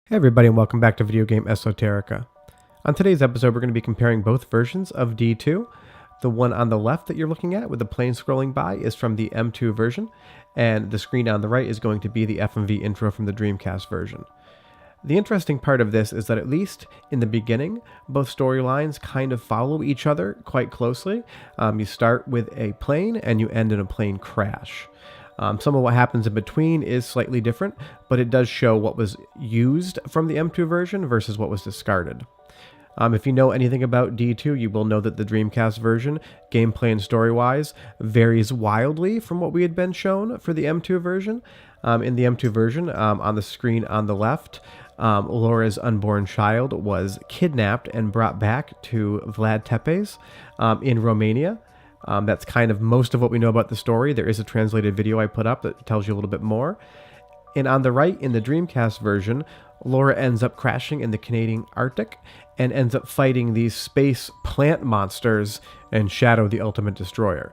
Hey everybody, and welcome back to Video Game Esoterica. On today's episode, we're going to be comparing both versions of D2. The one on the left that you're looking at with the plane scrolling by is from the M2 version, and the screen on the right is going to be the FMV intro from the Dreamcast version. The interesting part of this is that at least in the beginning, both storylines kind of follow each other quite closely. You start with a plane and you end in a plane crash. Some of what happens in between is slightly different, but it does show what was used from the M2 version versus what was discarded. If you know anything about D2, you will know that the Dreamcast version, gameplay and story-wise, varies wildly from what we had been shown for the M2 version. In the M2 version, on the screen on the left, Laura's unborn child was kidnapped and brought back to Vlad Tepes in Romania. That's kind of most of what we know about the story. There is a translated video I put up that tells you a little bit more. And on the right, in the Dreamcast version, Laura ends up crashing in the Canadian Arctic and ends up fighting these space plant monsters and Shadow the Ultimate Destroyer.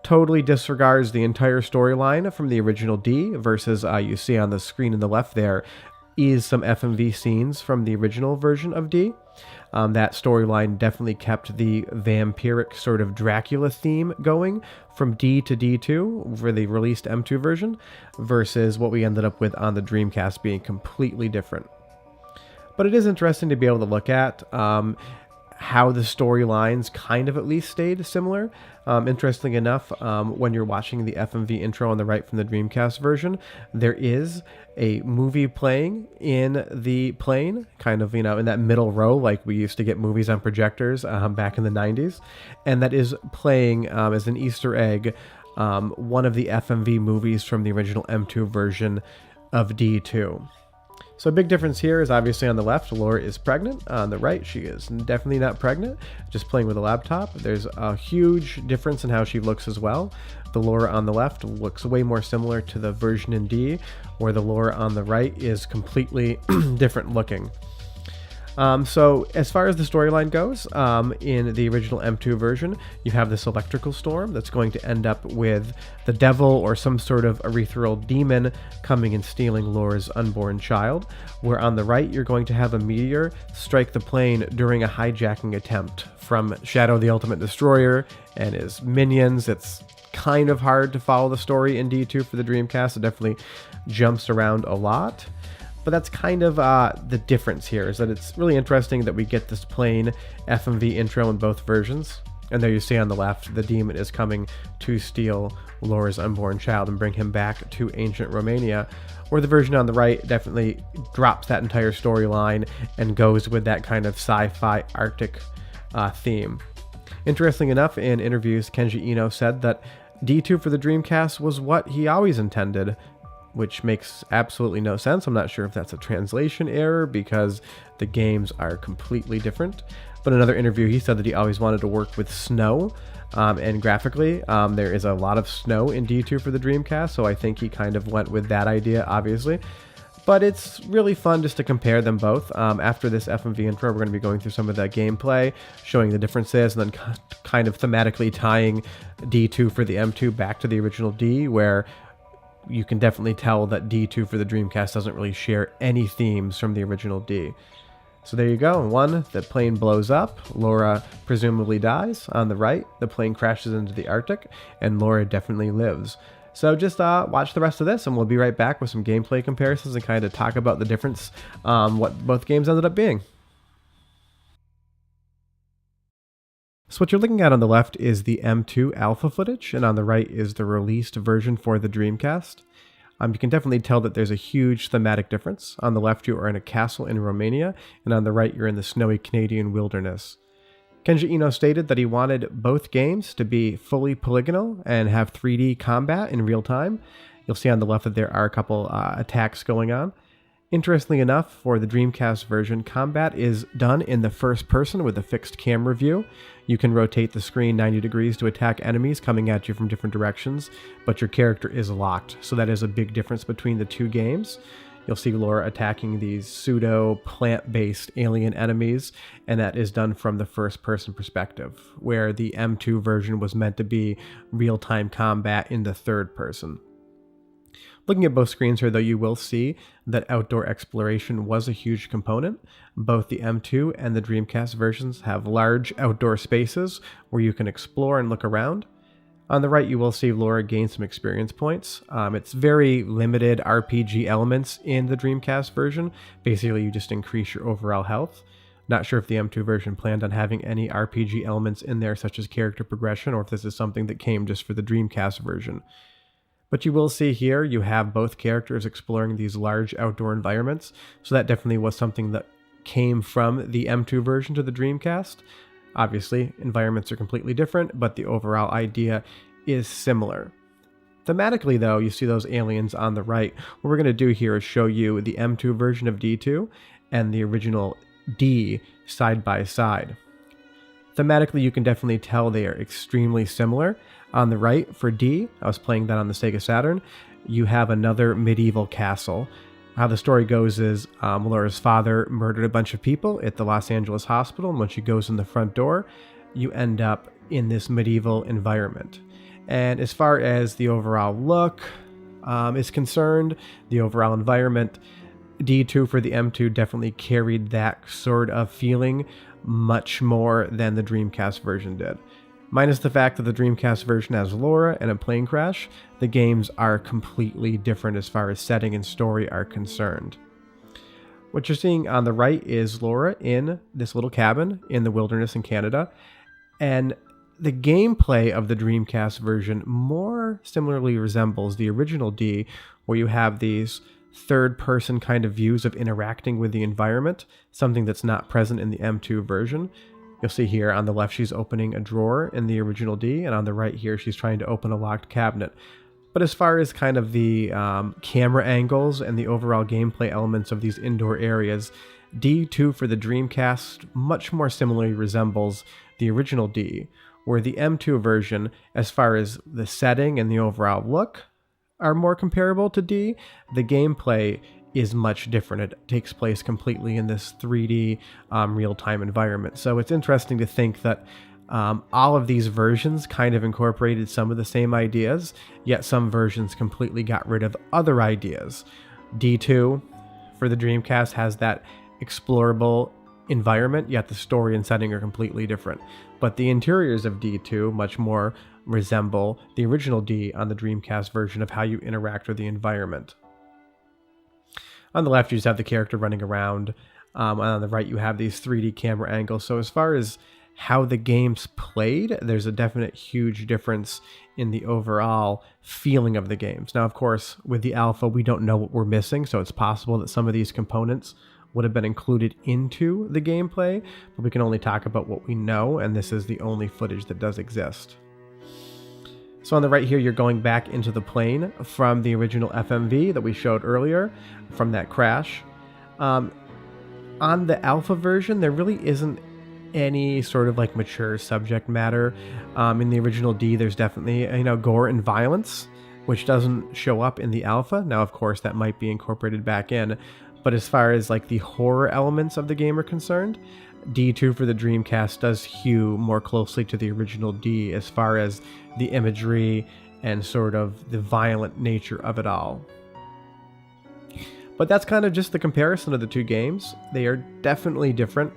Totally disregards the entire storyline from the original D versus you see on the screen in the left there is some FMV scenes from the original version of D. That storyline definitely kept the vampiric sort of Dracula theme going from D to D2 for the released M2 version versus what we ended up with on the Dreamcast being completely different. But it is interesting to be able to look at how the storylines kind of at least stayed similar. Interestingly enough, when you're watching the FMV intro on the right from the Dreamcast version, there is a movie playing in the plane, kind of, in that middle row, like we used to get movies on projectors back in the 90s. And that is playing as an Easter egg, one of the FMV movies from the original M2 version of D2. So a big difference here is obviously on the left, Laura is pregnant. On the right, she is definitely not pregnant, just playing with a laptop. There's a huge difference in how she looks as well. The Laura on the left looks way more similar to the version in D, where the Laura on the right is completely different looking. So as far as the storyline goes, in the original M2 version, you have this electrical storm that's going to end up with the devil or some sort of ethereal demon coming and stealing Laura's unborn child, where on the right, you're going to have a meteor strike the plane during a hijacking attempt from Shadow the Ultimate Destroyer and his minions. It's kind of hard to follow the story in D2 for the Dreamcast. It definitely jumps around a lot. But that's kind of the difference here, is that it's really interesting that we get this plain FMV intro in both versions. And there you see on the left, the demon is coming to steal Laura's unborn child and bring him back to ancient Romania, where the version on the right definitely drops that entire storyline and goes with that kind of sci-fi Arctic theme. Interesting enough, in interviews, Kenji Eno said that D2 for the Dreamcast was what he always intended, which makes absolutely no sense. I'm not sure if that's a translation error because the games are completely different. But in another interview, he said that he always wanted to work with snow, and graphically, there is a lot of snow in D2 for the Dreamcast, so I think he kind of went with that idea, obviously. But it's really fun just to compare them both. After this FMV intro, we're going to be going through some of the gameplay, showing the differences, and then kind of thematically tying D2 for the M2 back to the original D, where you can definitely tell that D2 for the Dreamcast doesn't really share any themes from the original D. So there you go. One, the plane blows up. Laura presumably dies. On the right, the plane crashes into the Arctic, and Laura definitely lives. So just watch the rest of this, and we'll be right back with some gameplay comparisons and kind of talk about the difference, what both games ended up being. So what you're looking at on the left is the M2 alpha footage, and on the right is the released version for the Dreamcast. You can definitely tell that there's a huge thematic difference. On the left, you are in a castle in Romania, and on the right, you're in the snowy Canadian wilderness. Kenji Eno stated that he wanted both games to be fully polygonal and have 3D combat in real time. You'll see on the left that there are a couple attacks going on. Interestingly enough, for the Dreamcast version, combat is done in the first person with a fixed camera view. You can rotate the screen 90 degrees to attack enemies coming at you from different directions, but your character is locked, so that is a big difference between the two games. You'll see Laura attacking these pseudo-plant-based alien enemies, and that is done from the first-person perspective, where the M2 version was meant to be real-time combat in the third person. Looking at both screens here, though, you will see that outdoor exploration was a huge component. Both the M2 and the Dreamcast versions have large outdoor spaces where you can explore and look around. On the right, you will see Laura gain some experience points. It's very limited RPG elements in the Dreamcast version. Basically, you just increase your overall health. Not sure if the M2 version planned on having any RPG elements in there, such as character progression, or if this is something that came just for the Dreamcast version. But you will see here, you have both characters exploring these large outdoor environments, so that definitely was something that came from the M2 version to the Dreamcast. Obviously, environments are completely different, but the overall idea is similar. Thematically, though, you see those aliens on the right. What we're going to do here is show you the M2 version of D2 and the original D side by side. Thematically, you can definitely tell they are extremely similar. On the right, for D, I was playing that on the Sega Saturn, you have another medieval castle. How the story goes is Laura's father murdered a bunch of people at the Los Angeles hospital, and when she goes in the front door, you end up in this medieval environment. And as far as the overall look is concerned, the overall environment, D2 for the M2 definitely carried that sort of feeling much more than the Dreamcast version did. Minus the fact that the Dreamcast version has Laura and a plane crash, the games are completely different as far as setting and story are concerned. What you're seeing on the right is Laura in this little cabin in the wilderness in Canada, and the gameplay of the Dreamcast version more similarly resembles the original D, where you have these third-person kind of views of interacting with the environment, something that's not present in the M2 version. You'll see here on the left she's opening a drawer in the original D, and on the right here she's trying to open a locked cabinet. But as far as kind of the camera angles and the overall gameplay elements of these indoor areas, D2 for the Dreamcast much more similarly resembles the original D, where the M2 version, as far as the setting and the overall look, are more comparable to D. The gameplay is much different. It takes place completely in this 3D real-time environment. So it's interesting to think that all of these versions kind of incorporated some of the same ideas, yet some versions completely got rid of other ideas. D2 for the Dreamcast has that explorable environment, yet the story and setting are completely different. But the interiors of D2 much more resemble the original D on the Dreamcast version of how you interact with the environment. On the left, you just have the character running around. On the right, you have these 3D camera angles. So as far as how the game's played, there's a definite huge difference in the overall feeling of the games. Now, of course, with the alpha, we don't know what we're missing, so it's possible that some of these components would have been included into the gameplay, but we can only talk about what we know, and this is the only footage that does exist. So on the right here, you're going back into the plane from the original FMV that we showed earlier from that crash. On the alpha version, there really isn't any sort of like mature subject matter. In the original D, there's definitely, gore and violence, which doesn't show up in the alpha. Now, of course, that might be incorporated back in, but as far as like the horror elements of the game are concerned, D2 for the Dreamcast does hew more closely to the original D as far as the imagery and sort of the violent nature of it all. But that's kind of just the comparison of the two games. They are definitely different.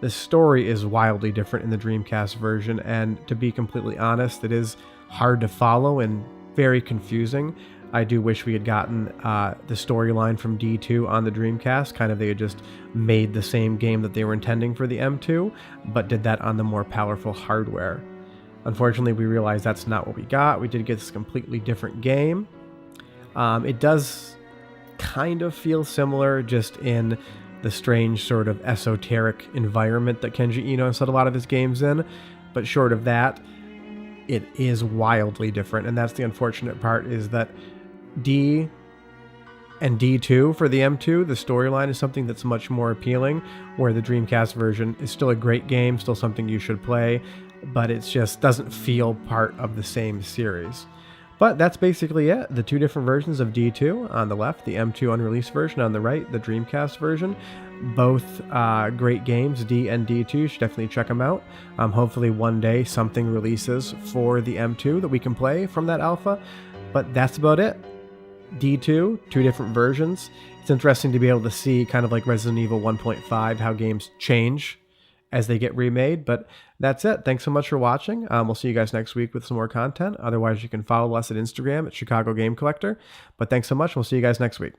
The story is wildly different in the Dreamcast version, and to be completely honest, it is hard to follow and very confusing. I do wish we had gotten the storyline from D2 on the Dreamcast. Kind of they had just made the same game that they were intending for the M2, but did that on the more powerful hardware. Unfortunately, we realized that's not what we got. We did get this completely different game. It does kind of feel similar just in the strange sort of esoteric environment that Kenji Eno set a lot of his games in, but short of that, it is wildly different, and that's the unfortunate part, is that D and D2 for the M2, the storyline is something that's much more appealing, where the Dreamcast version is still a great game, still something you should play, but it just doesn't feel part of the same series. But that's basically it. The two different versions of D2 on the left, the M2 unreleased version on the right, the Dreamcast version. Both great games, D and D2. You should definitely check them out. Hopefully one day something releases for the M2 that we can play from that alpha. But that's about it. D2, two different versions. It's interesting to be able to see, kind of like Resident Evil 1.5, how games change as they get remade. But that's it. Thanks so much for watching. We'll see you guys next week with some more content. Otherwise, you can follow us at Instagram at Chicago Game Collector. But thanks so much. We'll see you guys next week.